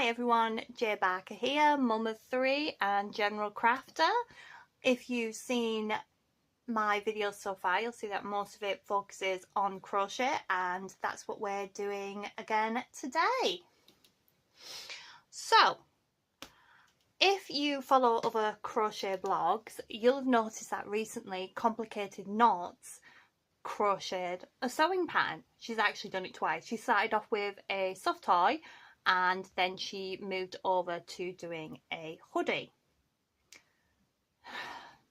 Hi everyone, Barker here, mum of 3 and general crafter. If you've seen my videos so far, you'll see that most of it focuses on crochet, and that's what we're doing again today. So, if you follow other crochet blogs, you'll have noticed that recently Complicated Knots crocheted a sewing pattern. She's actually done it twice. She started off with a soft toy and then she moved over to doing a hoodie.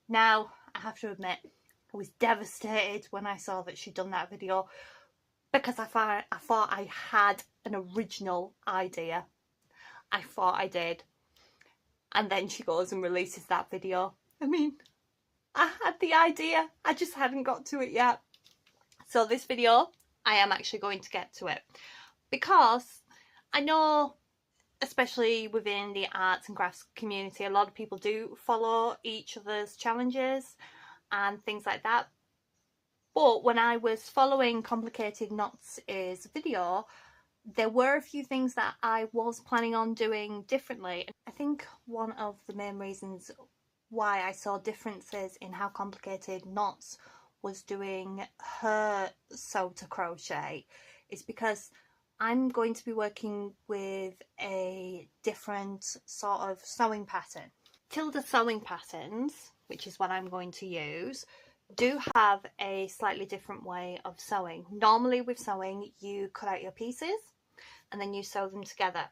Now, I have to admit, I was devastated when I saw that she'd done that video, because I thought I had an original idea. I thought I did. And then she goes and releases that video. I mean, I had the idea, I just hadn't got to it yet. So this video, I am actually going to get to it, because I know, especially within the arts and crafts community, a lot of people do follow each other's challenges and things like that. But when I was following Complicated Knots' video, there were a few things that I was planning on doing differently. I think one of the main reasons why I saw differences in how Complicated Knots was doing her sew to crochet is because I'm going to be working with a different sort of sewing pattern. Tilda sewing patterns, which is what I'm going to use, do have a slightly different way of sewing. Normally with sewing, you cut out your pieces and then you sew them together.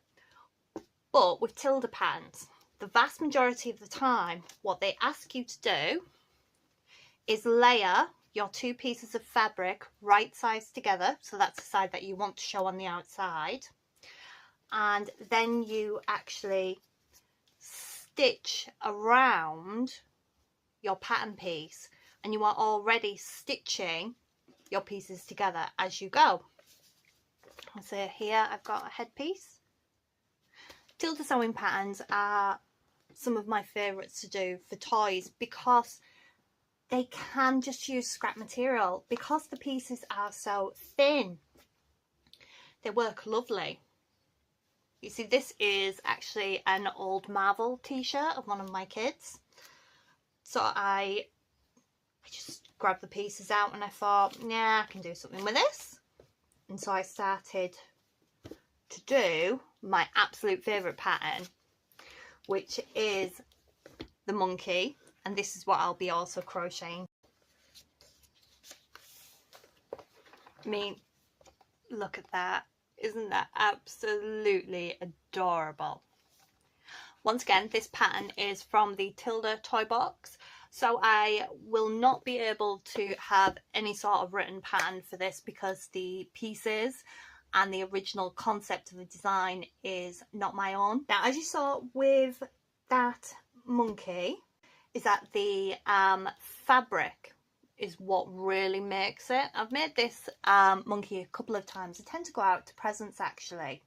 But with Tilda patterns, the vast majority of the time, what they ask you to do is layer your 2 pieces of fabric right sides together, so that's the side that you want to show on the outside, and then you actually stitch around your pattern piece, and you are already stitching your pieces together as you go. So here I've got a headpiece. Tilda sewing patterns are some of my favourites to do for toys, because they can just use scrap material. Because the pieces are so thin, they work lovely. You see, this is actually an old Marvel t-shirt of one of my kids. So I just grabbed the pieces out and I thought, yeah, I can do something with this. And so I started to do my absolute favourite pattern, which is the monkey. And this is what I'll be also crocheting. I mean, look at that. Isn't that absolutely adorable? Once again, this pattern is from the Tilda toy box. So I will not be able to have any sort of written pattern for this, because the pieces and the original concept of the design is not my own. Now, as you saw with that monkey, is that the fabric is what really makes it. I've made this monkey a couple of times. I tend to go out to presents actually.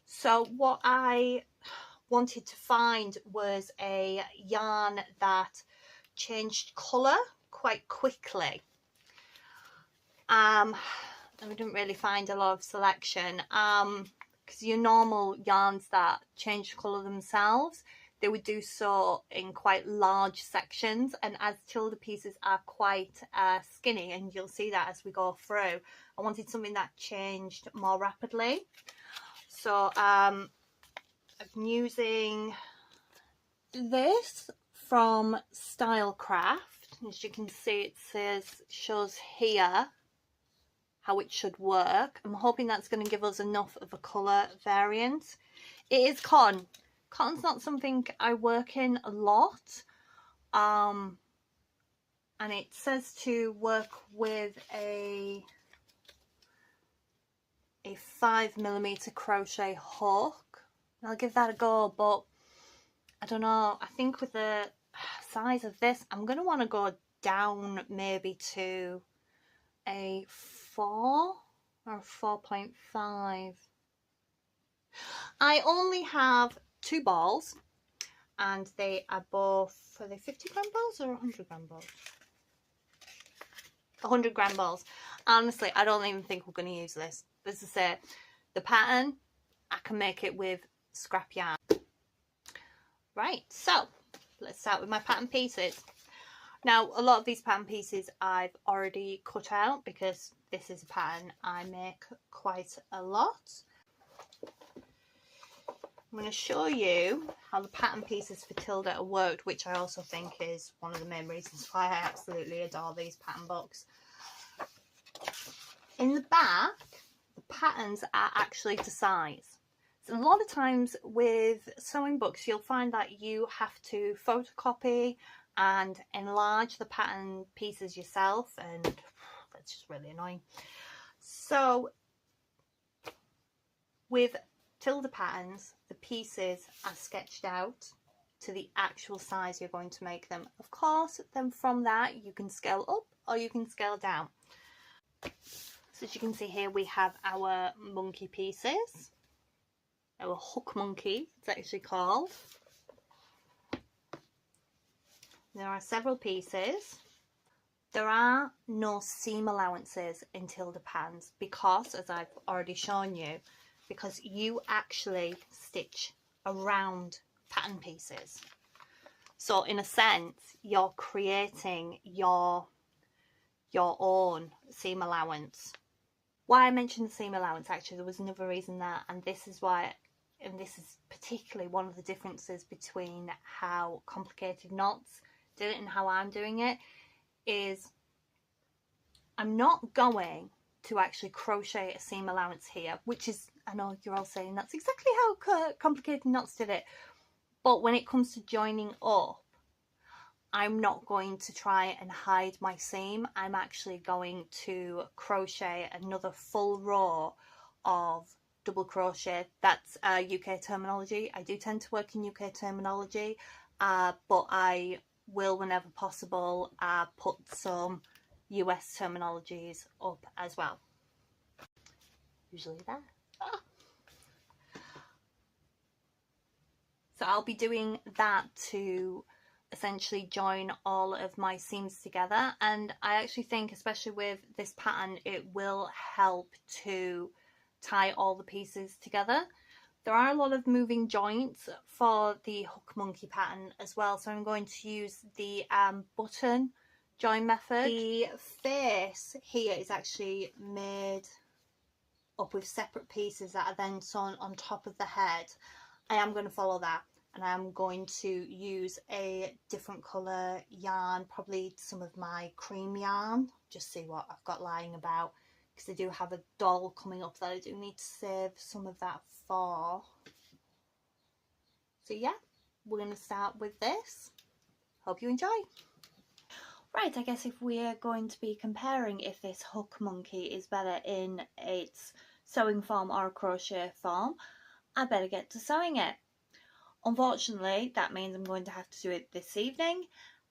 So what I wanted to find was a yarn that changed colour quite quickly. And we didn't really find a lot of selection, because your normal yarns that change colour themselves, they would do so in quite large sections, and as Tilda pieces are quite skinny, and you'll see that as we go through, I wanted something that changed more rapidly. So I'm using this from Stylecraft. As you can see, it shows here how it should work. I'm hoping that's going to give us enough of a colour variant. It is cotton. Cotton's not something I work in a lot, and it says to work with a 5mm crochet hook. I'll give that a go, but I don't know, I think with the size of this, I'm going to want to go down maybe to a 4 or 4.5. I only have 2 balls, and they are both, are they 50-gram balls or 100-gram balls? 100-gram balls. Honestly, I don't even think we're going to use this. As I say, the pattern, I can make it with scrap yarn. Right, so let's start with my pattern pieces. Now, a lot of these pattern pieces I've already cut out because this is a pattern I make quite a lot. I'm going to show you how the pattern pieces for Tilda are worked, which I also think is one of the main reasons why I absolutely adore these pattern books. In the back, the patterns are actually to size. So a lot of times with sewing books, you'll find that you have to photocopy and enlarge the pattern pieces yourself, and that's just really annoying. So with Tilda patterns, the pieces are sketched out to the actual size you're going to make them. Of course, then from that you can scale up or you can scale down. So as you can see here, we have our monkey pieces, our hook monkey it's actually called. There are several pieces. There are no seam allowances in Tilda patterns because, as I've already shown you, because you actually stitch around pattern pieces. So in a sense, you're creating your own seam allowance. Why I mentioned the seam allowance, actually, there was another reason that, and this is why, and this is particularly one of the differences between how Complicated Knots did it and how I'm doing it, is I'm not going to actually crochet a seam allowance here, which is, I know you're all saying that's exactly how Complicated Knots did it, but when it comes to joining up, I'm not going to try and hide my seam. I'm actually going to crochet another full row of double crochet. That's UK terminology. I do tend to work in UK terminology, but I will, whenever possible, put some US terminologies up as well. Usually there. So I'll be doing that to essentially join all of my seams together, and I actually think, especially with this pattern, it will help to tie all the pieces together. There are a lot of moving joints for the hook monkey pattern as well, so I'm going to use the button join method. The face here is actually made up with separate pieces that are then sewn on top of the head. I am going to follow that, and I'm going to use a different colour yarn, probably some of my cream yarn, just see what I've got lying about, because I do have a doll coming up that I do need to save some of that for. So yeah, we're going to start with this. Hope you enjoy. Right, I guess if we're going to be comparing if this hook monkey is better in its sewing form or crochet form, I better get to sewing it. Unfortunately, that means I'm going to have to do it this evening,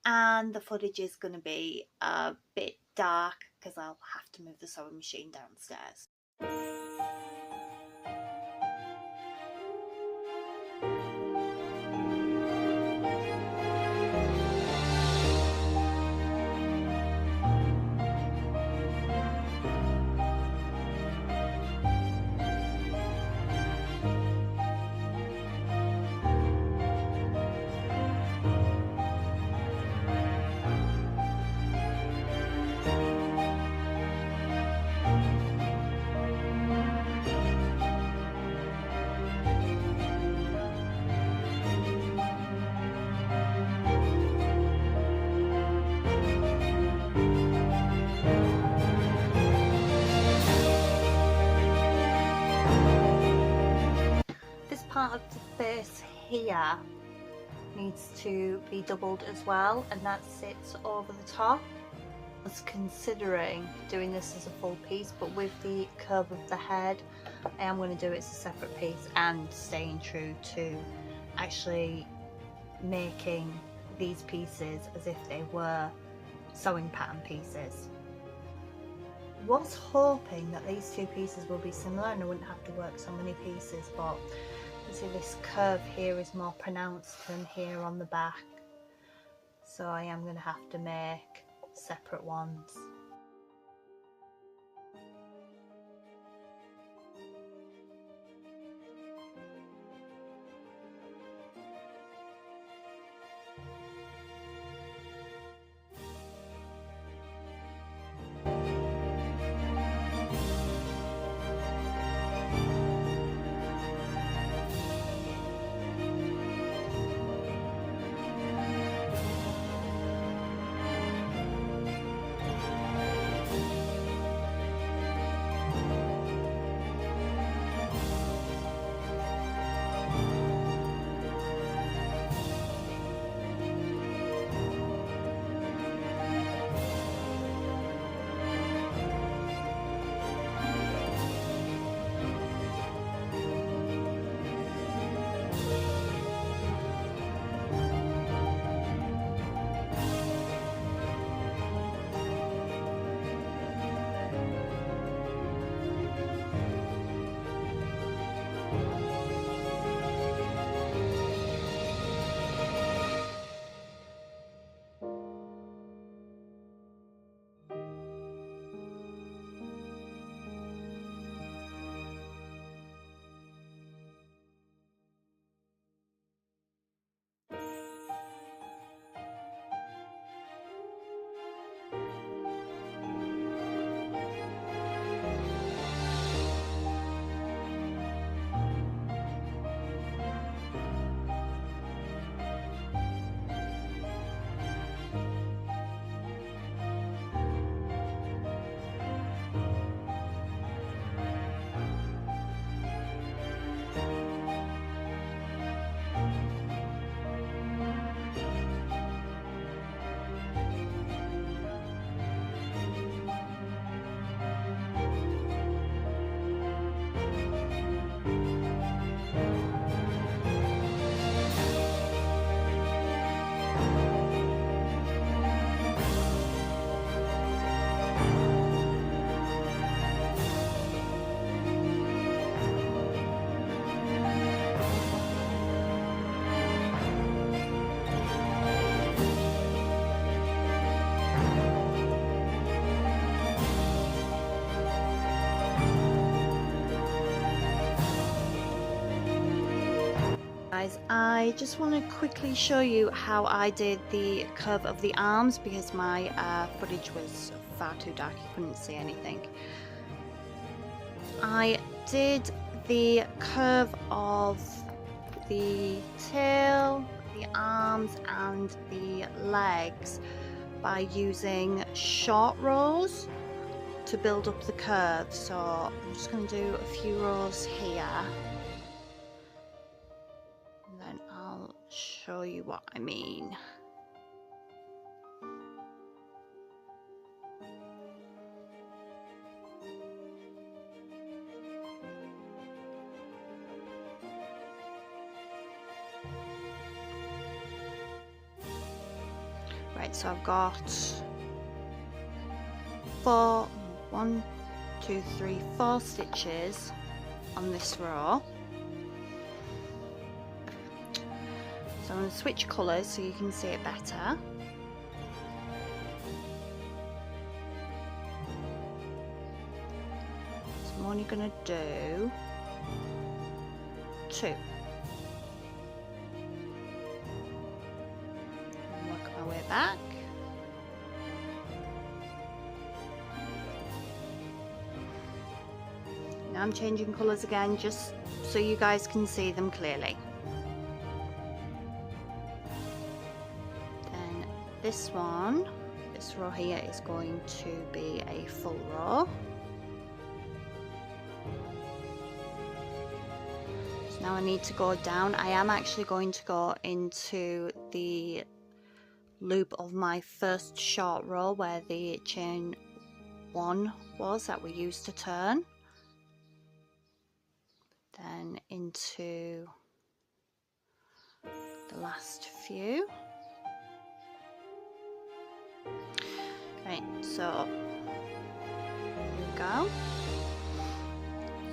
and the footage is going to be a bit dark because I'll have to move the sewing machine downstairs. Part of the face here needs to be doubled as well, and that sits over the top. I was considering doing this as a full piece, but with the curve of the head I am going to do it as a separate piece and staying true to actually making these pieces as if they were sewing pattern pieces. I was hoping that these two pieces will be similar and I wouldn't have to work so many pieces, but you see this curve here is more pronounced than here on the back, so I am going to have to make separate ones. guys, I just want to quickly show you how I did the curve of the arms because my footage was far too dark, you couldn't see anything. I did the curve of the tail, the arms and the legs by using short rows to build up the curve. So I'm just going to do a few rows here and then I'll show you what I mean. Right, so I've got 4 stitches on this row. So I'm going to switch colours so you can see it better. So I'm only going to do 2. And work my way back. Now I'm changing colours again just so you guys can see them clearly. Then this row here is going to be a full row. So now I need to go down. I am actually going to go into the loop of my first short row where the chain 1 was that we used to turn. Then into the last few. Right, so here we go.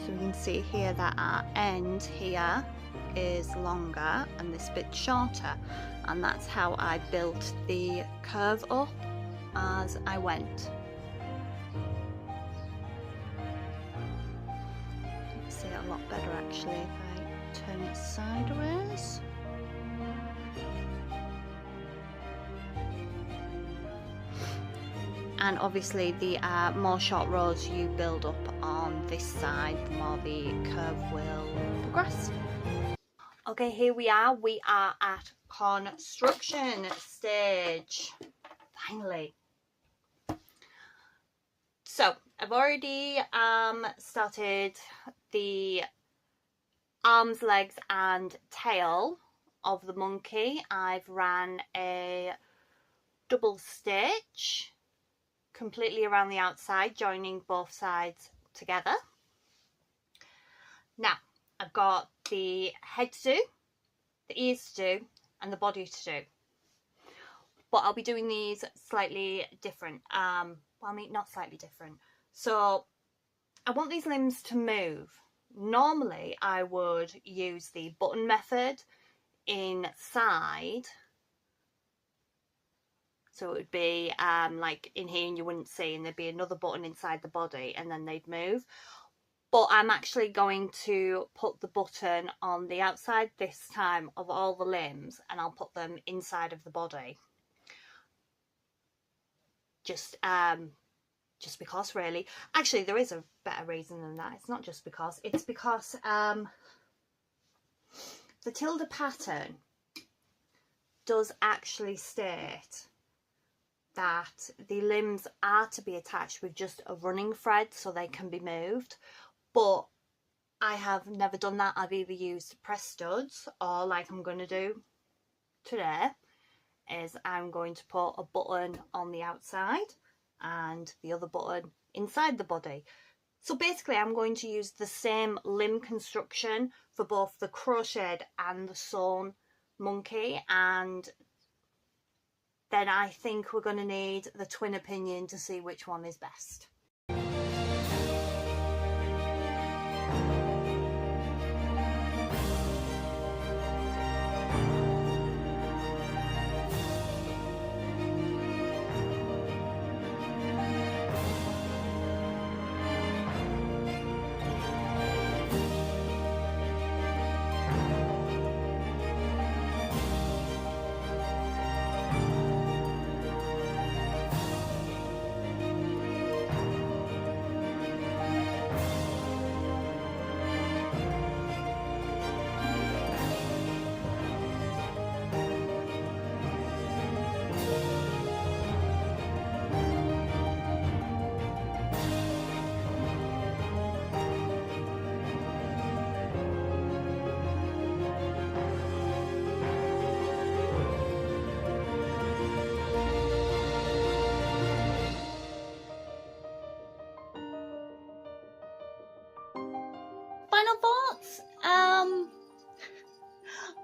So we can see here that our end here is longer and this bit shorter, and that's how I built the curve up as I went. See it a lot better actually if I turn it sideways. And obviously the more short rows you build up on this side, the more the curve will progress. Okay, here we are at construction stage, finally. So I've already started the arms, legs and tail of the monkey. I've ran a double stitch completely around the outside, joining both sides together. Now I've got the head to do, the ears to do and the body to do, but I'll be doing these slightly different. Well, I mean, not slightly different. So I want these limbs to move. Normally I would use the button method inside, so it would be like in here and you wouldn't see, and there'd be another button inside the body and then they'd move. But I'm actually going to put the button on the outside this time of all the limbs, and I'll put them inside of the body. Just because, really. Actually, there is a better reason than that. It's not just because. It's because the Tilda pattern does actually state that the limbs are to be attached with just a running thread so they can be moved. But I have never done that. I've either used press studs, or like I'm going to do today, is I'm going to put a button on the outside and the other button inside the body. So basically I'm going to use the same limb construction for both the crocheted and the sewn monkey, and then I think we're going to need the twin opinion to see which one is best.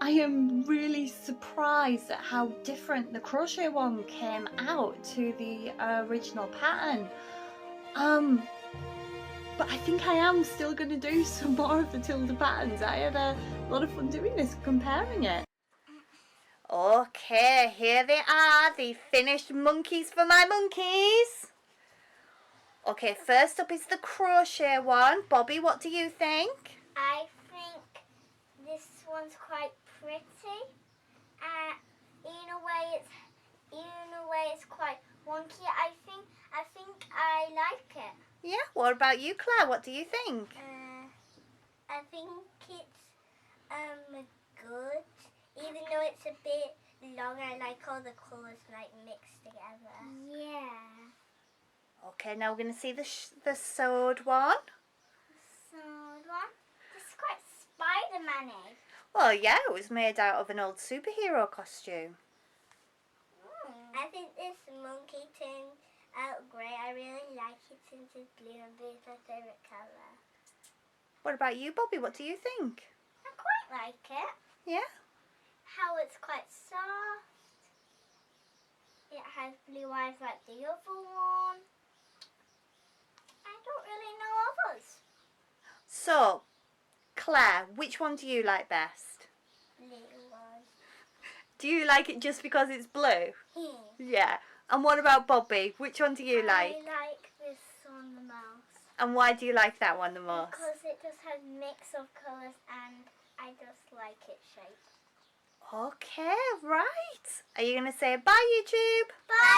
I am really surprised at how different the crochet one came out to the original pattern. But I think I am still going to do some more of the Tilda patterns. I had a lot of fun doing this, comparing it. Okay, here they are, the finished monkeys for my monkeys. Okay, first up is the crochet one. Bobby, what do you think? I think this one's quite pretty. In a way, it's quite wonky. I think I like it. Yeah. What about you, Claire? What do you think? I think it's good. Even though it's a bit long, I like all the colours like mixed together. Yeah. Okay, now we're going to see the sewed one. Sewed one. This is quite Spider-Man-y. Well, yeah, it was made out of an old superhero costume. I think this monkey turned out great. I really like it since it's blue and blue is my favourite colour. What about you, Bobby? What do you think? I quite like it. Yeah? How it's quite soft. It has blue eyes like the other one. I don't really know others. So, Claire, which one do you like best? Blue one. Do you like it just because it's blue? Yeah. And what about Bobby? Which one do you like? I like this one the most. And why do you like that one the most? Because it just has a mix of colours and I just like its shape. Okay, right. Are you going to say bye, YouTube? Bye!